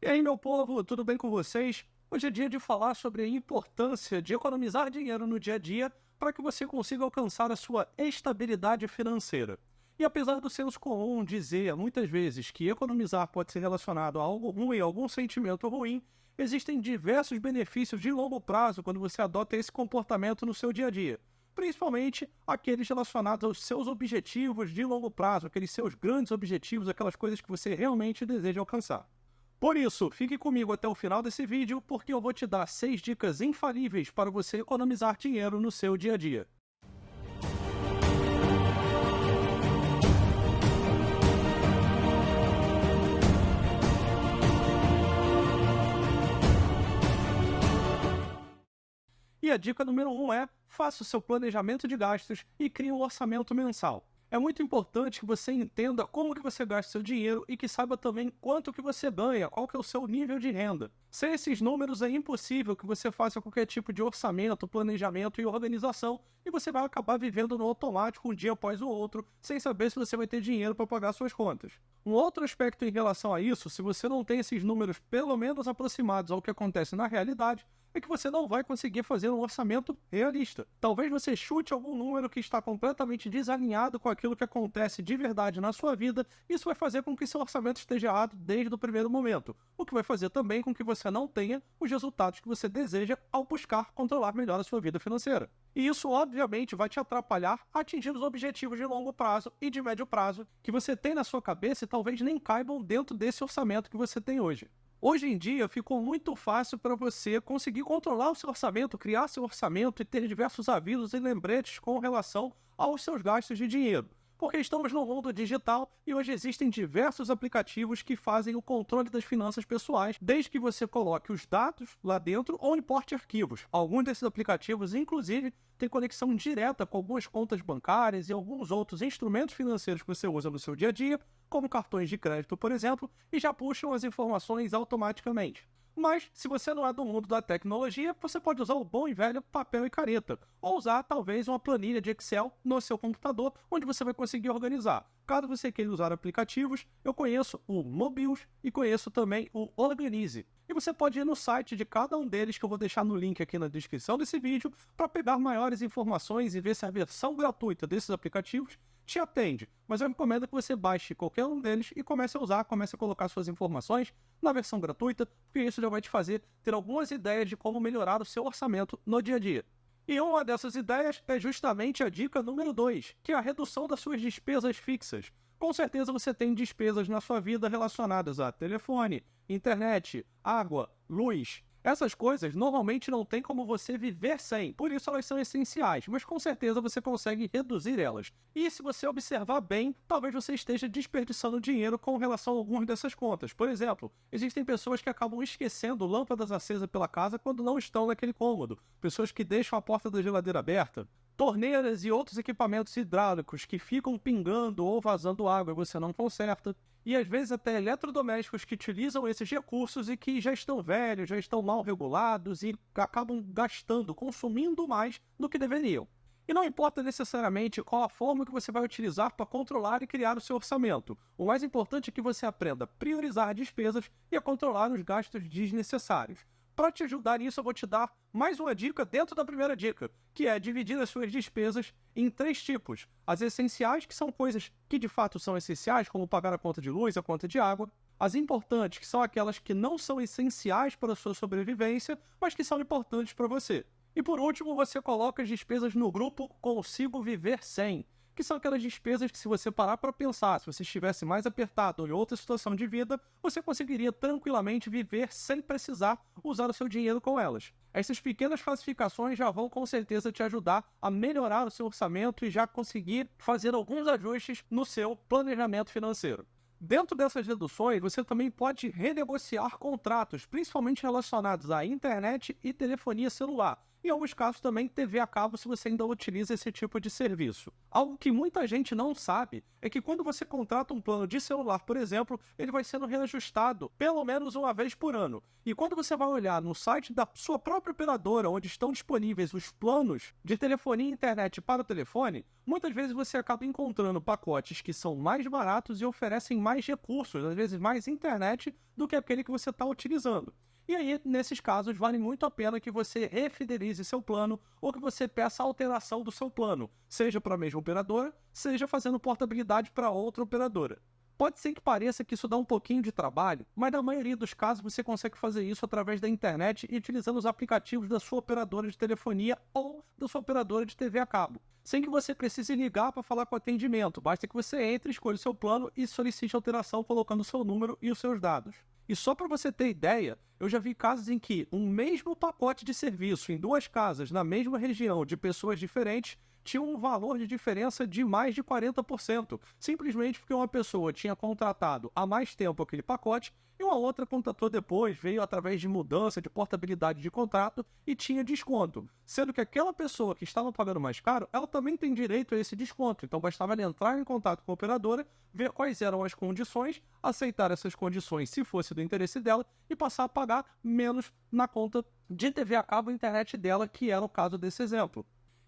E aí, meu povo, tudo bem com vocês? Hoje é dia de falar sobre a importância de economizar dinheiro no dia a dia para que você consiga alcançar a sua estabilidade financeira. E apesar do senso comum dizer muitas vezes que economizar pode ser relacionado a algo ruim, a algum sentimento ruim, existem diversos benefícios de longo prazo quando você adota esse comportamento no seu dia a dia. Principalmente aqueles relacionados aos seus objetivos de longo prazo, aqueles seus grandes objetivos, aquelas coisas que você realmente deseja alcançar. Por isso, fique comigo até o final desse vídeo, porque eu vou te dar 6 dicas infalíveis para você economizar dinheiro no seu dia a dia. E a dica número 1 é: faça o seu planejamento de gastos e crie um orçamento mensal. É muito importante que você entenda como que você gasta seu dinheiro e que saiba também quanto que você ganha, qual que é o seu nível de renda. Sem esses números é impossível que você faça qualquer tipo de orçamento, planejamento e organização, e você vai acabar vivendo no automático um dia após o outro, sem saber se você vai ter dinheiro para pagar suas contas. Um outro aspecto em relação a isso, se você não tem esses números pelo menos aproximados ao que acontece na realidade, é que você não vai conseguir fazer um orçamento realista. Talvez você chute algum número que está completamente desalinhado com aquilo que acontece de verdade na sua vida. Isso vai fazer com que seu orçamento esteja errado desde o primeiro momento, o que vai fazer também com que você não tenha os resultados que você deseja ao buscar controlar melhor a sua vida financeira. E isso, obviamente, vai te atrapalhar a atingir os objetivos de longo prazo e de médio prazo que você tem na sua cabeça e talvez nem caibam dentro desse orçamento que você tem hoje. Hoje em dia, ficou muito fácil para você conseguir controlar o seu orçamento, criar seu orçamento e ter diversos avisos e lembretes com relação aos seus gastos de dinheiro. Porque estamos no mundo digital e hoje existem diversos aplicativos que fazem o controle das finanças pessoais, desde que você coloque os dados lá dentro ou importe arquivos. Alguns desses aplicativos, inclusive, têm conexão direta com algumas contas bancárias e alguns outros instrumentos financeiros que você usa no seu dia a dia, como cartões de crédito, por exemplo, e já puxam as informações automaticamente. Mas, se você não é do mundo da tecnologia, você pode usar o bom e velho papel e caneta, ou usar, talvez, uma planilha de Excel no seu computador, onde você vai conseguir organizar. Caso você queira usar aplicativos, eu conheço o Mobius e conheço também o Organize. E você pode ir no site de cada um deles, que eu vou deixar no link aqui na descrição desse vídeo, para pegar maiores informações e ver se a versão gratuita desses aplicativos te atende, mas eu recomendo que você baixe qualquer um deles e comece a usar, comece a colocar suas informações na versão gratuita, porque isso já vai te fazer ter algumas ideias de como melhorar o seu orçamento no dia a dia. E uma dessas ideias é justamente a dica número 2, que é a redução das suas despesas fixas. Com certeza você tem despesas na sua vida relacionadas a telefone, internet, água, luz. Essas coisas normalmente não tem como você viver sem, por isso elas são essenciais, mas com certeza você consegue reduzir elas. E se você observar bem, talvez você esteja desperdiçando dinheiro com relação a algumas dessas contas. Por exemplo, existem pessoas que acabam esquecendo lâmpadas acesas pela casa quando não estão naquele cômodo, pessoas que deixam a porta da geladeira aberta, torneiras e outros equipamentos hidráulicos que ficam pingando ou vazando água e você não conserta. E às vezes até eletrodomésticos que utilizam esses recursos e que já estão velhos, já estão mal regulados e acabam gastando, consumindo mais do que deveriam. E não importa necessariamente qual a forma que você vai utilizar para controlar e criar o seu orçamento. O mais importante é que você aprenda a priorizar despesas e a controlar os gastos desnecessários. Para te ajudar nisso, eu vou te dar mais uma dica dentro da primeira dica, que é dividir as suas despesas em 3 tipos. As essenciais, que são coisas que de fato são essenciais, como pagar a conta de luz, a conta de água. As importantes, que são aquelas que não são essenciais para a sua sobrevivência, mas que são importantes para você. E por último, você coloca as despesas no grupo Consigo Viver Sem, que são aquelas despesas que, se você parar para pensar, se você estivesse mais apertado ou em outra situação de vida, você conseguiria tranquilamente viver sem precisar usar o seu dinheiro com elas. Essas pequenas classificações já vão com certeza te ajudar a melhorar o seu orçamento e já conseguir fazer alguns ajustes no seu planejamento financeiro. Dentro dessas reduções, você também pode renegociar contratos, principalmente relacionados à internet e telefonia celular. Em alguns casos também TV a cabo se você ainda utiliza esse tipo de serviço. Algo que muita gente não sabe é que quando você contrata um plano de celular, por exemplo, ele vai sendo reajustado pelo menos uma vez por ano. E quando você vai olhar no site da sua própria operadora, onde estão disponíveis os planos de telefonia e internet para o telefone, muitas vezes você acaba encontrando pacotes que são mais baratos e oferecem mais recursos, às vezes mais internet, do que aquele que você está utilizando. E aí, nesses casos, vale muito a pena que você refidelize seu plano ou que você peça a alteração do seu plano, seja para a mesma operadora, seja fazendo portabilidade para outra operadora. Pode ser que pareça que isso dá um pouquinho de trabalho, mas na maioria dos casos você consegue fazer isso através da internet e utilizando os aplicativos da sua operadora de telefonia ou da sua operadora de TV a cabo, sem que você precise ligar para falar com o atendimento. Basta que você entre, escolha o seu plano e solicite alteração colocando o seu número e os seus dados. E só para você ter ideia, eu já vi casos em que um mesmo pacote de serviço em duas casas na mesma região de pessoas diferentes tinha um valor de diferença de mais de 40%, simplesmente porque uma pessoa tinha contratado há mais tempo aquele pacote e uma outra contratou depois, veio através de mudança de portabilidade de contrato e tinha desconto, sendo que aquela pessoa que estava pagando mais caro, ela também tem direito a esse desconto, então bastava ela entrar em contato com a operadora, ver quais eram as condições, aceitar essas condições se fosse do interesse dela e passar a pagar menos na conta de TV a cabo e internet dela, que era o caso desse exemplo.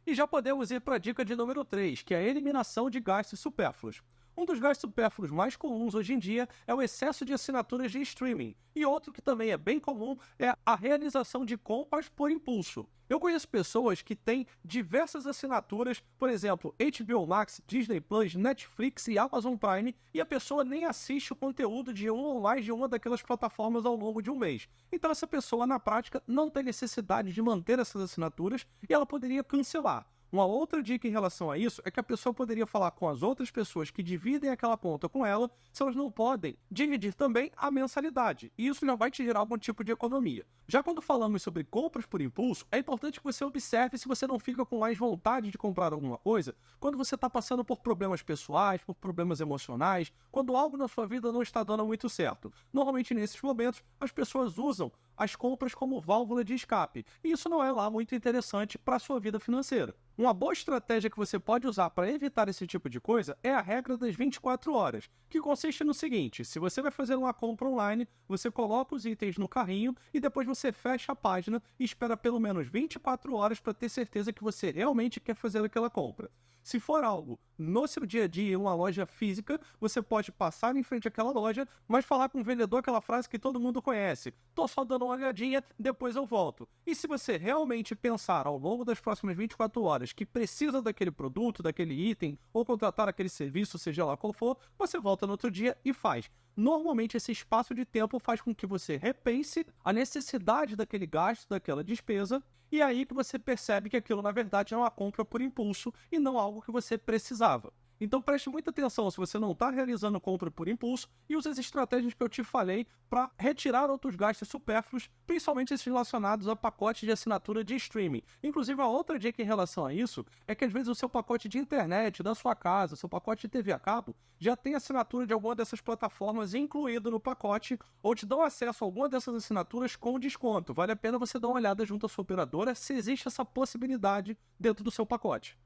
E já podemos ir para a dica de número 3, que é a eliminação de gastos supérfluos. Um dos gastos supérfluos mais comuns hoje em dia é o excesso de assinaturas de streaming. E outro que também é bem comum é a realização de compras por impulso. Eu conheço pessoas que têm diversas assinaturas, por exemplo, HBO Max, Disney Plus, Netflix e Amazon Prime, e a pessoa nem assiste o conteúdo de uma ou mais de uma daquelas plataformas ao longo de um mês. Então essa pessoa, na prática, não tem necessidade de manter essas assinaturas e ela poderia cancelar. Uma outra dica em relação a isso é que a pessoa poderia falar com as outras pessoas que dividem aquela conta com ela se elas não podem dividir também a mensalidade. E isso já vai te gerar algum tipo de economia. Já quando falamos sobre compras por impulso, é importante que você observe se você não fica com mais vontade de comprar alguma coisa quando você está passando por problemas pessoais, por problemas emocionais, quando algo na sua vida não está dando muito certo. Normalmente nesses momentos as pessoas usam as compras como válvula de escape. E isso não é lá muito interessante para a sua vida financeira. Uma boa estratégia que você pode usar para evitar esse tipo de coisa é a regra das 24 horas, que consiste no seguinte: se você vai fazer uma compra online, você coloca os itens no carrinho e depois você fecha a página e espera pelo menos 24 horas para ter certeza que você realmente quer fazer aquela compra. Se for algo no seu dia a dia em uma loja física, você pode passar em frente àquela loja, mas falar com o vendedor aquela frase que todo mundo conhece: tô só dando uma olhadinha, depois eu volto. E se você realmente pensar ao longo das próximas 24 horas que precisa daquele produto, daquele item, ou contratar aquele serviço, seja lá qual for, você volta no outro dia e faz. Normalmente esse espaço de tempo faz com que você repense a necessidade daquele gasto, daquela despesa, e é aí que você percebe que aquilo na verdade é uma compra por impulso e não algo que você precisava. Então preste muita atenção se você não está realizando compra por impulso e use as estratégias que eu te falei para retirar outros gastos supérfluos, principalmente esses relacionados a pacotes de assinatura de streaming. Inclusive, a outra dica em relação a isso é que às vezes o seu pacote de internet da sua casa, seu pacote de TV a cabo, já tem assinatura de alguma dessas plataformas incluído no pacote ou te dão acesso a alguma dessas assinaturas com desconto. Vale a pena você dar uma olhada junto à sua operadora se existe essa possibilidade dentro do seu pacote.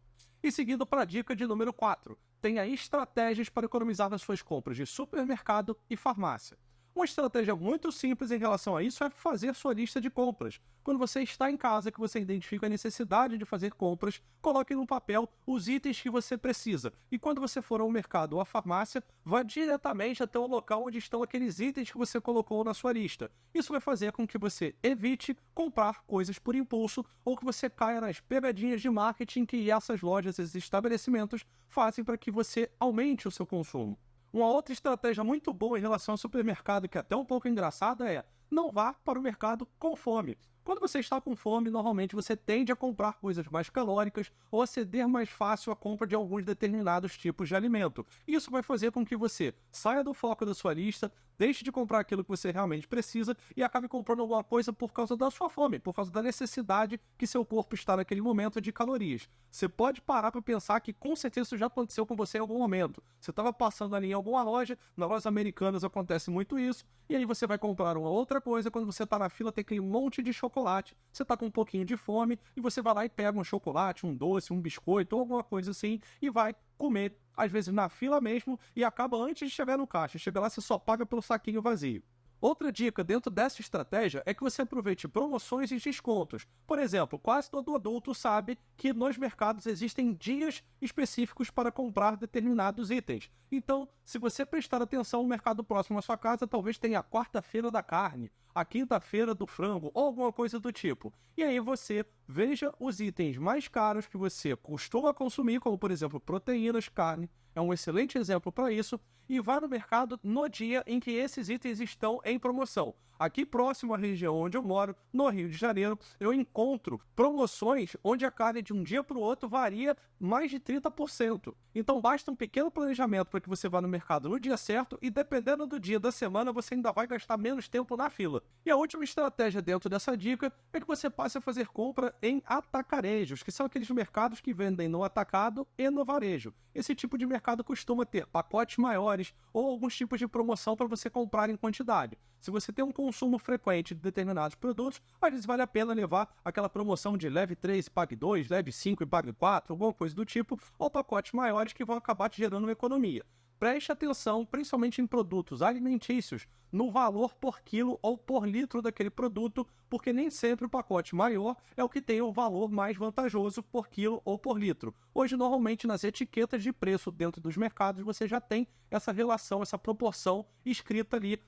E seguindo para a dica de número 4, tenha estratégias para economizar nas suas compras de supermercado e farmácia. Uma estratégia muito simples em relação a isso é fazer sua lista de compras. Quando você está em casa, que você identifica a necessidade de fazer compras, coloque no papel os itens que você precisa. E quando você for ao mercado ou à farmácia, vá diretamente até o local onde estão aqueles itens que você colocou na sua lista. Isso vai fazer com que você evite comprar coisas por impulso ou que você caia nas pegadinhas de marketing que essas lojas, esses estabelecimentos, fazem para que você aumente o seu consumo. Uma outra estratégia muito boa em relação ao supermercado, que é até um pouco engraçada, é: não vá para o mercado com fome. Quando você está com fome, normalmente você tende a comprar coisas mais calóricas ou a ceder mais fácil à compra de alguns determinados tipos de alimento. Isso vai fazer com que você saia do foco da sua lista, deixe de comprar aquilo que você realmente precisa e acabe comprando alguma coisa por causa da sua fome, por causa da necessidade que seu corpo está naquele momento de calorias. Você pode parar para pensar que com certeza isso já aconteceu com você em algum momento. Você estava passando ali em alguma loja, nas lojas americanas acontece muito isso, e aí você vai comprar uma outra coisa, quando você está na fila tem aquele monte de chocolate, você está com um pouquinho de fome, e você vai lá e pega um chocolate, um doce, um biscoito ou alguma coisa assim, e vai comer, às vezes na fila mesmo, e acaba antes de chegar no caixa. Chega lá, você só paga pelo saquinho vazio. Outra dica dentro dessa estratégia é que você aproveite promoções e descontos. Por exemplo, quase todo adulto sabe que nos mercados existem dias específicos para comprar determinados itens. Então, se você prestar atenção no mercado próximo à sua casa, talvez tenha a quarta-feira da carne, a quinta-feira do frango ou alguma coisa do tipo. E aí você veja os itens mais caros que você costuma consumir, como por exemplo proteínas, carne, é um excelente exemplo para isso, e vá no mercado no dia em que esses itens estão em promoção. Aqui próximo à região onde eu moro, no Rio de Janeiro, eu encontro promoções onde a carne de um dia para o outro varia mais de 30%. Então basta um pequeno planejamento para que você vá no mercado no dia certo e dependendo do dia da semana você ainda vai gastar menos tempo na fila. E a última estratégia dentro dessa dica é que você passe a fazer compra em atacarejos, que são aqueles mercados que vendem no atacado e no varejo. Esse tipo de mercado costuma ter pacotes maiores ou alguns tipos de promoção para você comprar em quantidade. Se você tem um consumo frequente de determinados produtos, às vezes vale a pena levar aquela promoção de leve 3 e pague 2, leve 5 e pague 4, alguma coisa do tipo, ou pacotes maiores que vão acabar te gerando uma economia. Preste atenção, principalmente em produtos alimentícios, no valor por quilo ou por litro daquele produto, porque nem sempre o pacote maior é o que tem o valor mais vantajoso por quilo ou por litro. Hoje, normalmente, nas etiquetas de preço dentro dos mercados, você já tem essa relação, essa proporção escrita ali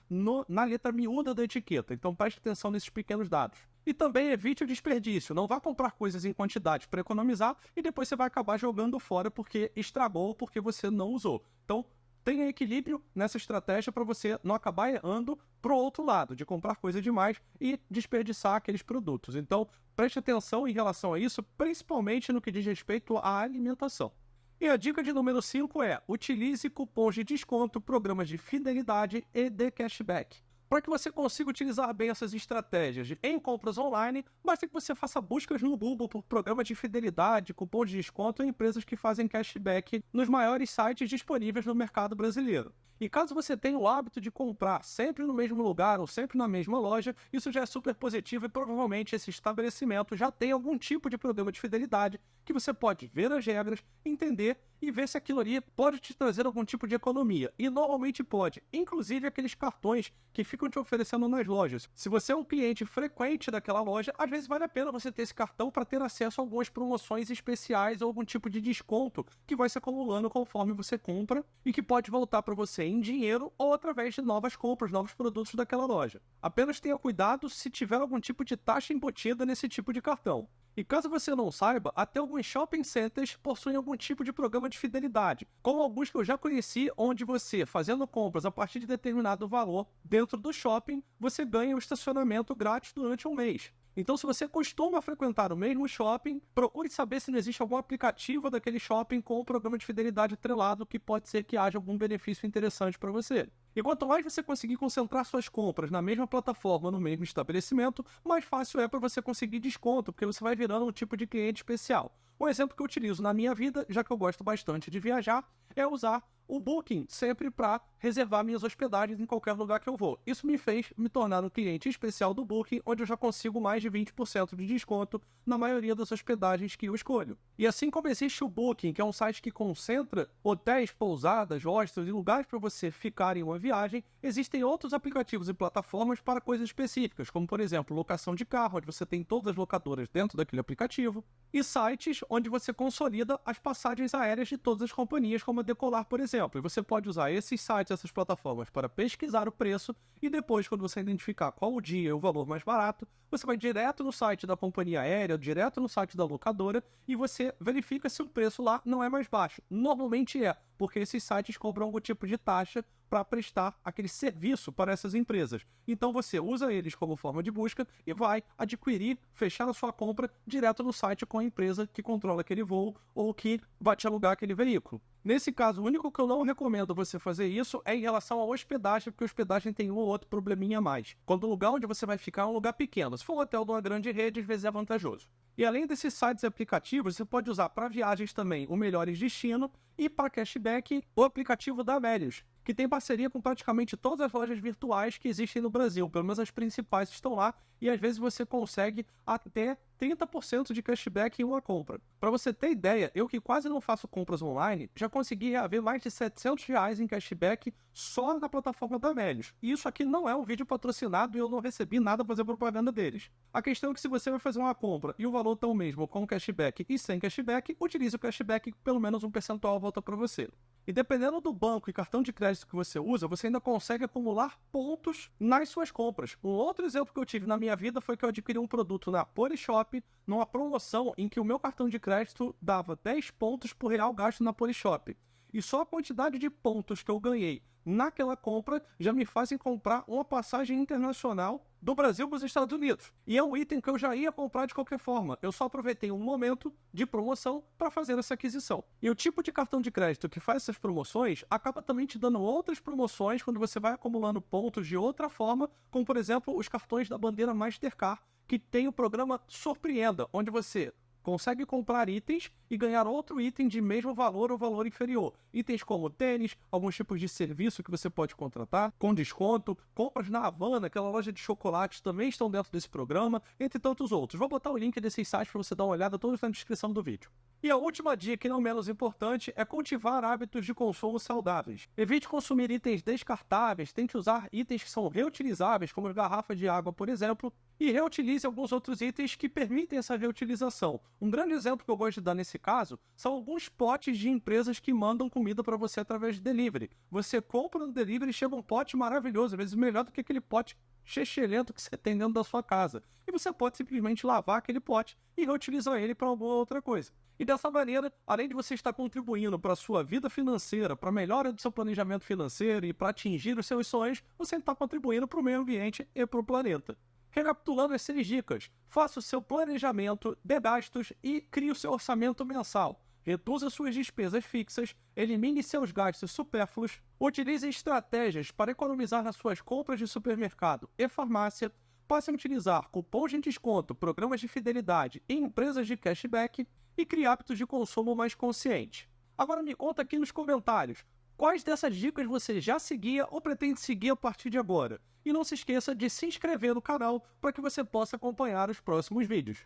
na letra miúda da etiqueta. Então, preste atenção nesses pequenos dados. E também evite o desperdício. Não vá comprar coisas em quantidade para economizar e depois você vai acabar jogando fora porque estragou ou porque você não usou. Então, tenha equilíbrio nessa estratégia para você não acabar errando para o outro lado, de comprar coisa demais e desperdiçar aqueles produtos. Então, preste atenção em relação a isso, principalmente no que diz respeito à alimentação. E a dica de número 5 é: utilize cupons de desconto, programas de fidelidade e de cashback. Para que você consiga utilizar bem essas estratégias em compras online, basta que você faça buscas no Google por programa de fidelidade, cupom de desconto e empresas que fazem cashback nos maiores sites disponíveis no mercado brasileiro. E caso você tenha o hábito de comprar sempre no mesmo lugar ou sempre na mesma loja, isso já é super positivo e provavelmente esse estabelecimento já tem algum tipo de programa de fidelidade que você pode ver as regras, entender e ver se aquilo ali pode te trazer algum tipo de economia. E normalmente pode, inclusive aqueles cartões que ficam te oferecendo nas lojas. Se você é um cliente frequente daquela loja, às vezes vale a pena você ter esse cartão para ter acesso a algumas promoções especiais ou algum tipo de desconto que vai se acumulando conforme você compra e que pode voltar para você em dinheiro ou através de novas compras, novos produtos daquela loja. Apenas tenha cuidado se tiver algum tipo de taxa embutida nesse tipo de cartão. E caso você não saiba, até alguns shopping centers possuem algum tipo de programa de fidelidade, como alguns que eu já conheci, onde você, fazendo compras a partir de determinado valor dentro do shopping, você ganha um estacionamento grátis durante um mês. Então, se você costuma frequentar o mesmo shopping, procure saber se não existe algum aplicativo daquele shopping com o programa de fidelidade atrelado, que pode ser que haja algum benefício interessante para você. E quanto mais você conseguir concentrar suas compras na mesma plataforma, no mesmo estabelecimento, mais fácil é para você conseguir desconto, porque você vai virando um tipo de cliente especial. Um exemplo que eu utilizo na minha vida, já que eu gosto bastante de viajar, é usar o Booking sempre para reservar minhas hospedagens em qualquer lugar que eu vou. Isso me fez me tornar um cliente especial do Booking, onde eu já consigo mais de 20% de desconto na maioria das hospedagens que eu escolho. E assim como existe o Booking, que é um site que concentra hotéis, pousadas, hostels e lugares para você ficar em uma viagem, existem outros aplicativos e plataformas para coisas específicas, como por exemplo, locação de carro, onde você tem todas as locadoras dentro daquele aplicativo, e sites onde você consolida as passagens aéreas de todas as companhias, como a Decolar, por exemplo. E você pode usar esses sites, essas plataformas, para pesquisar o preço e depois, quando você identificar qual o dia e o valor mais barato, você vai direto no site da companhia aérea, direto no site da locadora e você verifica se o preço lá não é mais baixo. Normalmente é, porque esses sites cobram algum tipo de taxa para prestar aquele serviço para essas empresas. Então você usa eles como forma de busca e vai adquirir, fechar a sua compra direto no site com a empresa que controla aquele voo ou que vai te alugar aquele veículo. Nesse caso, o único que eu não recomendo você fazer isso é em relação à hospedagem, porque a hospedagem tem um ou outro probleminha a mais. Quando o lugar onde você vai ficar é um lugar pequeno, se for um hotel de uma grande rede, às vezes é vantajoso. E além desses sites e aplicativos, você pode usar para viagens também o Melhores Destino e para cashback o aplicativo da Amélios, que tem parceria com praticamente todas as lojas virtuais que existem no Brasil, pelo menos as principais estão lá, e às vezes você consegue até 30% de cashback em uma compra. Para você ter ideia, eu que quase não faço compras online, já consegui haver mais de R$ 700 em cashback só na plataforma da Amélios. E isso aqui não é um vídeo patrocinado e eu não recebi nada para fazer propaganda deles. A questão é que se você vai fazer uma compra e o valor está o mesmo com cashback e sem cashback, utilize o cashback que pelo menos um percentual volta para você. E dependendo do banco e cartão de crédito que você usa, você ainda consegue acumular pontos nas suas compras. Um outro exemplo que eu tive na minha vida foi que eu adquiri um produto na Polishop, numa promoção em que o meu cartão de crédito dava 10 pontos por real gasto na Polishop. E só a quantidade de pontos que eu ganhei naquela compra já me fazem comprar uma passagem internacional do Brasil para os Estados Unidos. E é um item que eu já ia comprar de qualquer forma. Eu só aproveitei um momento de promoção para fazer essa aquisição. E o tipo de cartão de crédito que faz essas promoções acaba também te dando outras promoções quando você vai acumulando pontos de outra forma, como por exemplo os cartões da bandeira Mastercard, que tem o programa Surpreenda, onde você consegue comprar itens e ganhar outro item de mesmo valor ou valor inferior. Itens como tênis, alguns tipos de serviço que você pode contratar com desconto, compras na Havana, aquela loja de chocolates também estão dentro desse programa, entre tantos outros. Vou botar o link desses sites para você dar uma olhada, todos na descrição do vídeo. E a última dica, e não menos importante, é cultivar hábitos de consumo saudáveis. Evite consumir itens descartáveis, tente usar itens que são reutilizáveis, como as garrafas de água, por exemplo, e reutilize alguns outros itens que permitem essa reutilização. Um grande exemplo que eu gosto de dar nesse caso são alguns potes de empresas que mandam comida para você através de delivery. Você compra no delivery e chega um pote maravilhoso, às vezes melhor do que aquele pote chechelento que você tem dentro da sua casa. E você pode simplesmente lavar aquele pote e reutilizar ele para alguma outra coisa. E dessa maneira, além de você estar contribuindo para a sua vida financeira, para a melhora do seu planejamento financeiro e para atingir os seus sonhos, você está contribuindo para o meio ambiente e para o planeta. Recapitulando as 6 dicas, faça o seu planejamento de gastos e crie o seu orçamento mensal. Reduza suas despesas fixas, elimine seus gastos supérfluos, utilize estratégias para economizar nas suas compras de supermercado e farmácia, passe a utilizar cupons de desconto, programas de fidelidade e empresas de cashback e crie hábitos de consumo mais conscientes. Agora me conta aqui nos comentários, quais dessas dicas você já seguia ou pretende seguir a partir de agora? E não se esqueça de se inscrever no canal para que você possa acompanhar os próximos vídeos.